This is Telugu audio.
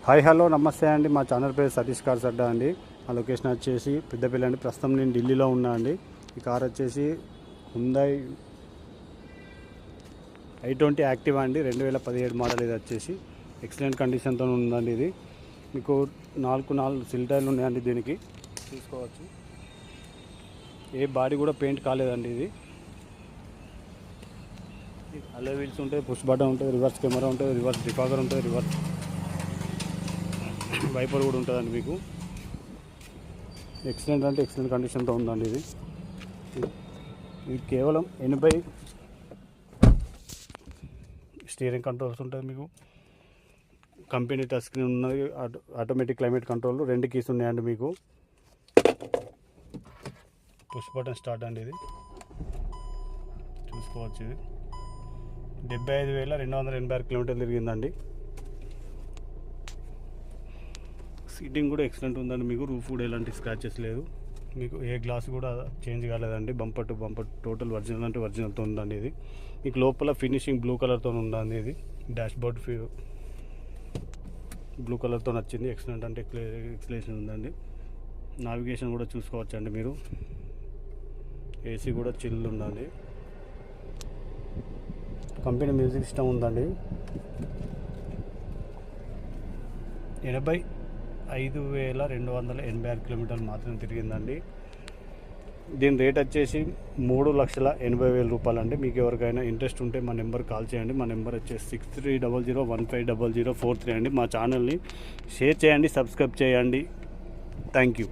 హాయ్ హలో నమస్తే అండి. మా ఛానల్ పేరు సతీష్ కార్స్ అడ్డా అండి. మా లొకేషన్ వచ్చేసి పెద్దపల్లి అండి. ప్రస్తుతం నేను ఢిల్లీలో ఉన్నా అండి. ఈ కార్ వచ్చేసి హ్యుండై i20 యాక్టివా అండి, 2017 మోడల్. ఇది వచ్చేసి ఎక్సలెంట్ కండిషన్తో ఉందండి. ఇది మీకు నాలుగు సిల్ టైర్లు ఉన్నాయండి. దీనికి చూసుకోవచ్చు. ఏ బాడీ కూడా పెయింట్ కాలేదండి. ఇది అలో వీల్స్ ఉంటాయి, పుష్ బటన్ ఉంటుంది, రివర్స్ కెమెరా ఉంటుంది, రివర్స్ డిఫాగర్ ఉంటుంది, రివర్స్ వైపర్ కూడా ఉంటుందండి. మీకు ఎక్సలెంట్ అంటే ఎక్సలెంట్ కండిషన్తో ఉందండి. ఇది కేవలం 80 స్టీరింగ్ కంట్రోల్స్ ఉంటుంది. మీకు కంపెనీ టచ్ స్క్రీన్ ఉన్నది, ఆటోమేటిక్ క్లైమేట్ కంట్రోల్, 2 కీస్ ఉన్నాయండి. మీకు పుష్ బటన్ స్టార్ట్ అండి. ఇది చూసుకోవచ్చు. ఇది 75,286 కిలోమీటర్లు తిరిగిందండి. సీటింగ్ కూడా ఎక్సలెంట్ ఉందండి. మీకు రూఫ్ కూడా ఎలాంటి స్క్రాచెస్ లేదు. మీకు ఏ గ్లాస్ కూడా చేంజ్ కాలేదండి. Bumper to bumper total original అంటే ఒరిజినల్తో ఉందండి. ఇది మీకు లోపల ఫినిషింగ్ బ్లూ కలర్తో ఉందండి. ఇది డాష్ బోర్డ్ బ్లూ కలర్తో వచ్చింది. ఎక్సలెంట్ అంటే ఎక్సలేషన్ ఉందండి. నావిగేషన్ కూడా చూసుకోవచ్చండి. మీరు ఏసీ కూడా చిల్ ఉందండి. కంపెనీ మ్యూజిక్ సిస్టమ్ ఉందండి. 85,286 కిలోమీటర్లు మాత్రమే తిరిగిందండి. దీని రేట్ వచ్చేసి 3,80,000 రూపాయలు అండి. మీకు ఎవరికైనా ఇంట్రెస్ట్ ఉంటే మా నెంబర్ కాల్ చేయండి. మా నెంబర్ వచ్చేసి 6300150043 అండి. మా ఛానల్ని షేర్ చేయండి, సబ్స్క్రైబ్ చేయండి. Thank you.